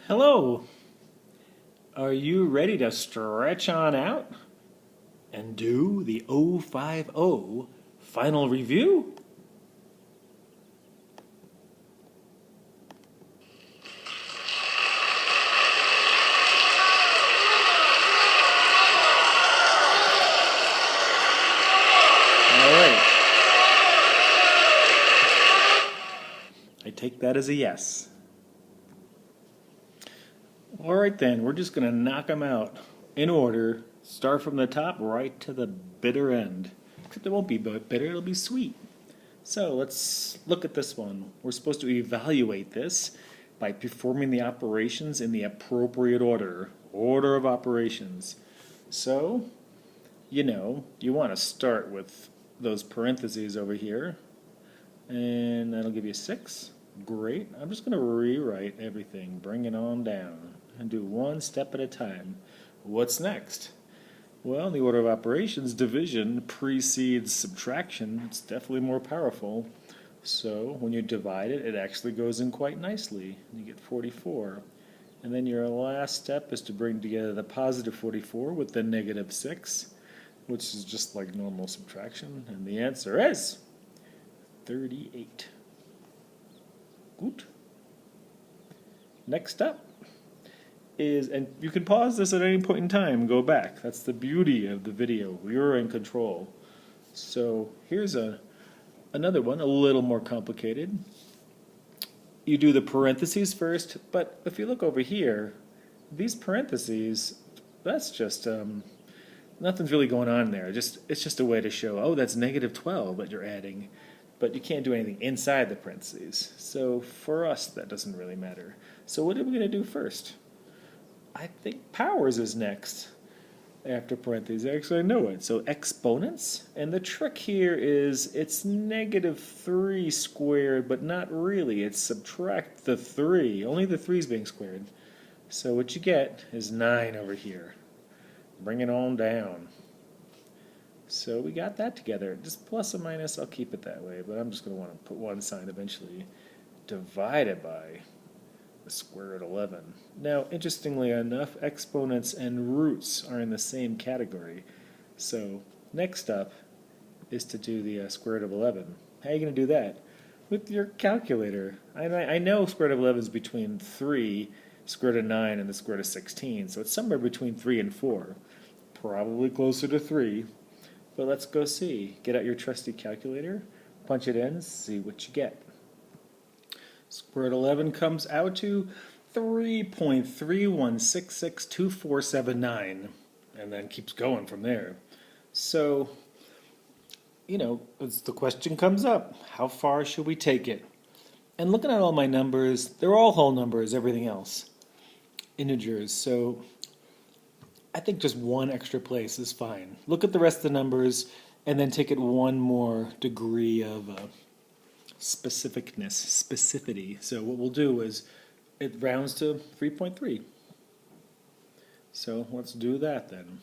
Hello. Are you ready to stretch on out and do the 050 final review? All right. I take that as a yes. All right then, we're just going to knock them out in order. Start from the top right to the bitter end. Except it won't be bitter, it'll be sweet. So let's look at this one. We're supposed to evaluate this by performing the operations in the appropriate order. Order of operations. So, you want to start with those parentheses over here. And that'll give you 6. Great. I'm just going to rewrite everything, bring it on down, and do one step at a time. What's next? Well, in the order of operations, division precedes subtraction. It's definitely more powerful. So when you divide it, it actually goes in quite nicely. You get 44. And then your last step is to bring together the positive 44 with the negative 6, which is just like normal subtraction. And the answer is 38. Good. Next up is, and you can pause this at any point in time, go back. That's the beauty of the video. You're in control. So here's another one, a little more complicated. You do the parentheses first, but if you look over here, these parentheses, that's just, nothing's really going on there. It's just a way to show, oh, that's negative 12 that you're adding, but you can't do anything inside the parentheses. So for us, that doesn't really matter. So what are we going to do first? I think powers is next after parentheses. Actually, I know it. So exponents. And the trick here is it's negative 3 squared, but not really. It's subtract the 3. Only the 3 is being squared. So what you get is 9 over here. Bring it on down. So we got that together. Just plus or minus, I'll keep it that way, but I'm just going to want to put one sign eventually. Divided by the square root of 11. Now, interestingly enough, exponents and roots are in the same category. So next up is to do the square root of 11. How are you going to do that? With your calculator. I know square root of 11 is between 3, square root of 9, and the square root of 16, so it's somewhere between 3 and 4. Probably closer to 3. But let's go see. Get out your trusty calculator, punch it in, see what you get. Square root of 11 comes out to 3.31662479, and then keeps going from there. So, as the question comes up, how far should we take it? And looking at all my numbers, they're all whole numbers, everything else. Integers, so I think just one extra place is fine. Look at the rest of the numbers and then take it one more degree of specificity. So what we'll do is it rounds to 3.3. So let's do that then.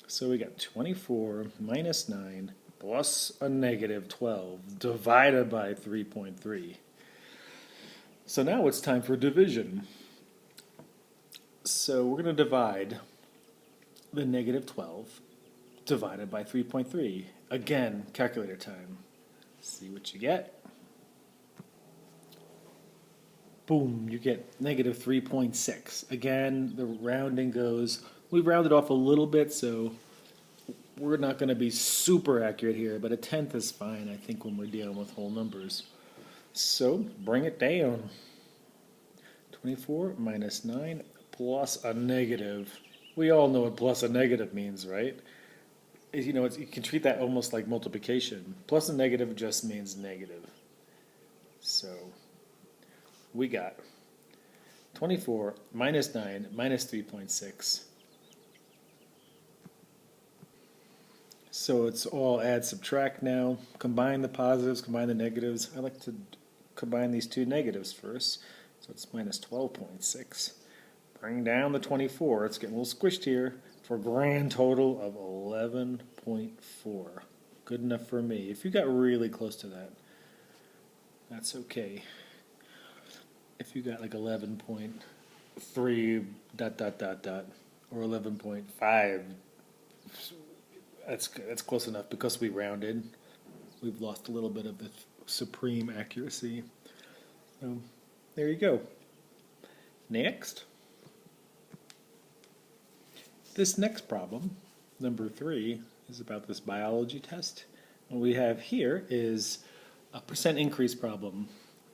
So we got 24 minus 9 plus a negative 12 divided by 3.3. So now it's time for division. So we're going to divide the negative 12 divided by 3.3. Again, calculator time. See what you get. Boom, you get negative 3.6. Again, the rounding goes, we rounded off a little bit, so we're not going to be super accurate here, but a tenth is fine, I think, when we're dealing with whole numbers. So bring it down. 24 minus 9 plus a negative. We all know what plus a negative means, right? You can treat that almost like multiplication. Plus a negative just means negative. So we got 24 minus 9 minus 3.6. So it's all add, subtract now. Combine the positives, combine the negatives. I like to combine these two negatives first. So it's minus 12.6. Bring down the 24. It's getting a little squished here for a grand total of 11.4. Good enough for me. If you got really close to that, that's okay. if you got like 11.3 dot dot dot dot or 11.5, that's close enough because we rounded. We've lost a little bit of the supreme accuracy. So there you go. Next. This next problem, number 3, is about this biology test. What we have here is a percent increase problem.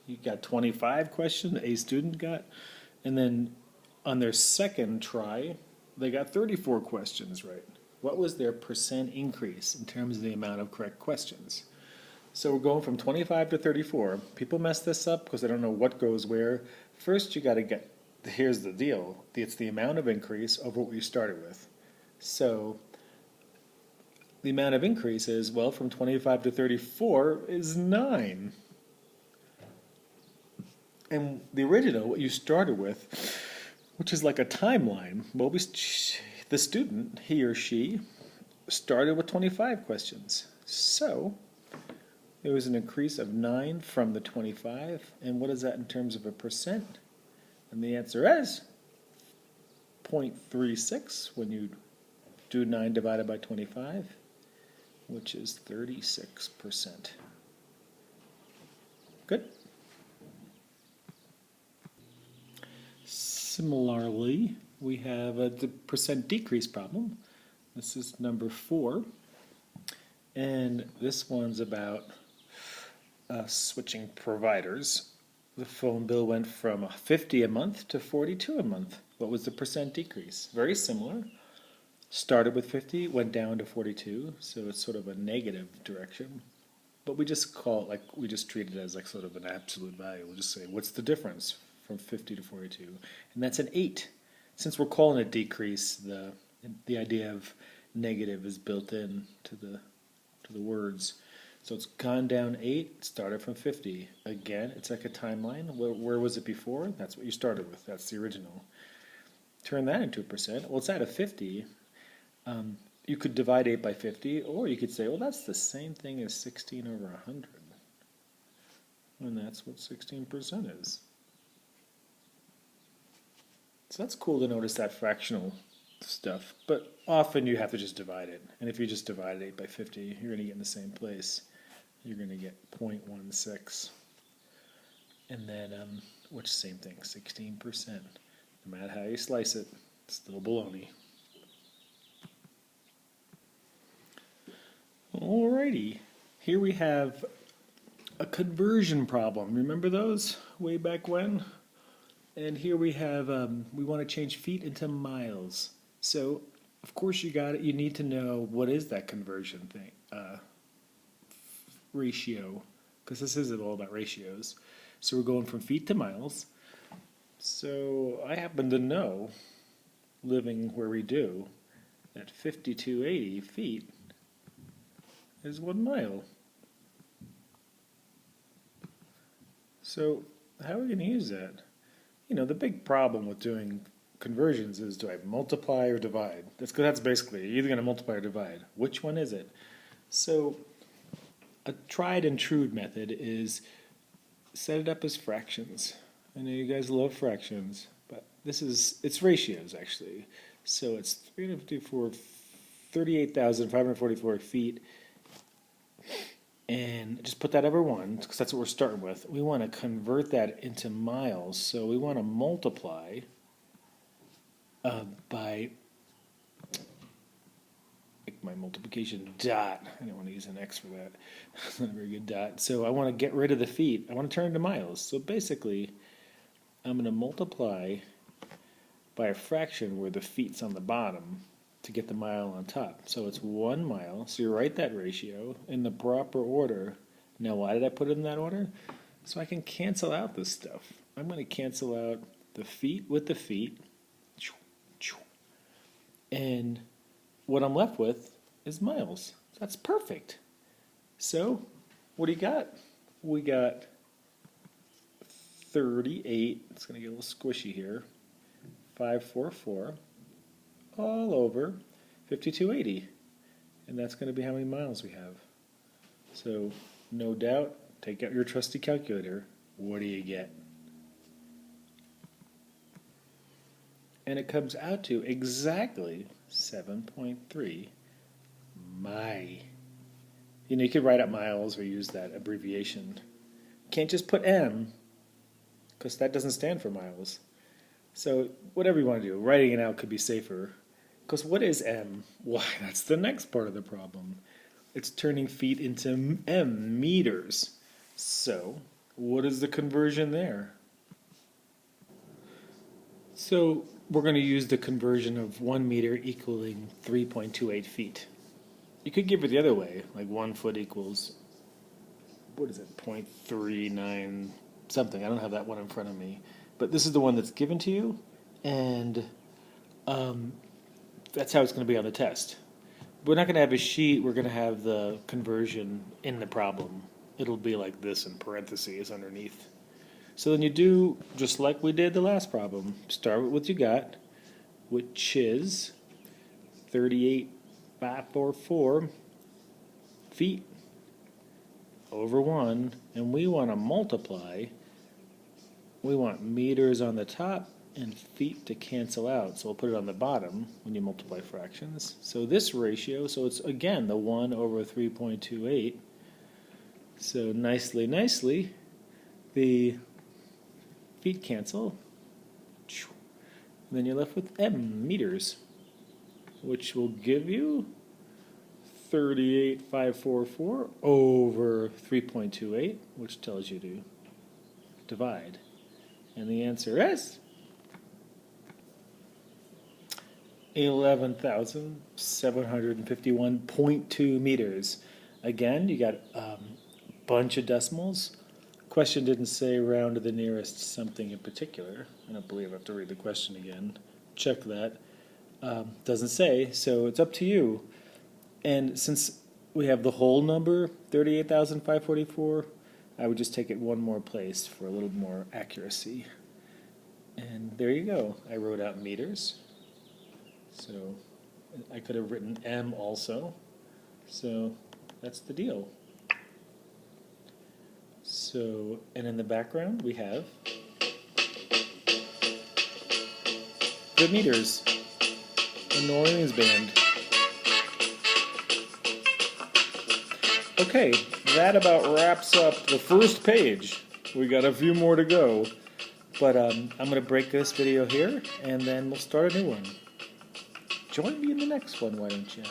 You got 25 questions, a student got, and then on their second try, they got 34 questions right. What was their percent increase in terms of the amount of correct questions? So we're going from 25 to 34. People mess this up because they don't know what goes where. First, you got to get, here's the deal. It's the amount of increase over what you started with. So the amount of increase is, well, from 25 to 34 is 9. And the original, what you started with, which is like a timeline, well, the student, he or she, started with 25 questions. So there was an increase of 9 from the 25. And what is that in terms of a percent? And the answer is 0.36 when you do 9 divided by 25, which is 36%. Good. Similarly, we have the percent decrease problem. This is number 4. And this one's about switching providers. The phone bill went from $50 a month to $42 a month. What was the percent decrease? Very similar. Started with 50, went down to 42, so it's sort of a negative direction. But we just call it, like, we just treat it as like sort of an absolute value. We'll just say, what's the difference from 50 to 42? And that's an 8. Since we're calling it decrease, the idea of negative is built in to the words. So it's gone down 8, started from 50. Again, it's like a timeline. Where was it before? That's what you started with. That's the original. Turn that into a percent. Well, it's out of 50. You could divide 8 by 50, or you could say, well, that's the same thing as 16 over 100. And that's what 16% is. So that's cool to notice that fractional stuff. But often you have to just divide it. And if you just divide 8 by 50, you're going to get in the same place. You're going to get 0.16. And then, which same thing, 16%. No matter how you slice it, it's still baloney. Alrighty, here we have a conversion problem. Remember those way back when? And here we have, we want to change feet into miles. So, of course you need to know what is that conversion thing, ratio, because this isn't all about ratios. So we're going from feet to miles. So I happen to know, living where we do, that 5280 feet is 1 mile. So how are we going to use that? You know, the big problem with doing conversions is, do I multiply or divide? That's basically, you're either going to multiply or divide. Which one is it? So a tried and true method is set it up as fractions. I know you guys love fractions, but it's ratios actually. So it's 38,544 feet. And just put that over 1, because that's what we're starting with. We want to convert that into miles, so we want to multiply by, make my multiplication dot. I don't want to use an X for that. It's not a very good dot. So I want to get rid of the feet. I want to turn it into miles. So basically, I'm going to multiply by a fraction where the feet's on the bottom to get the mile on top. So it's 1 mile. So you write that ratio in the proper order. Now why did I put it in that order? So I can cancel out this stuff. I'm going to cancel out the feet with the feet. And what I'm left with is miles. That's perfect. So what do you got? We got 38. It's going to get a little squishy here. 544. All over 5280, and that's going to be how many miles we have. So no doubt, take out your trusty calculator. What do you get? And it comes out to exactly 7.3 mi. You know, you could write out miles or use that abbreviation. Can't just put M, because that doesn't stand for miles. So whatever you want to do, writing it out could be safer. Because what is M? Why, that's the next part of the problem. It's turning feet into M, meters. So what is the conversion there? So we're going to use the conversion of 1 meter equaling 3.28 feet. You could give it the other way, like 1 foot equals, what is it, 0.39 something. I don't have that one in front of me. But this is the one that's given to you, and that's how it's going to be on the test. We're not going to have a sheet, we're going to have the conversion in the problem. It'll be like this in parentheses underneath. So then you do just like we did the last problem. Start with what you got, which is 38,544 feet over 1, and we want to multiply. We want meters on the top and feet to cancel out, so we'll put it on the bottom when you multiply fractions. So this ratio, so it's again the 1 over 3.28. So nicely, the feet cancel. And then you're left with M, meters, which will give you 38,544 over 3.28, which tells you to divide. And the answer is 11,751.2 meters. Again, you got a bunch of decimals. Question didn't say round to the nearest something in particular. I don't believe I have to read the question again. Check that. Doesn't say, so it's up to you. And since we have the whole number, 38,544, I would just take it one more place for a little more accuracy. And there you go. I wrote out meters. So I could have written M also. So that's the deal. So, and in the background we have the meters, the New Orleans band. Okay, that about wraps up the first page. We got a few more to go, but I'm going to break this video here, and then we'll start a new one. Join me in the next one, why don't you?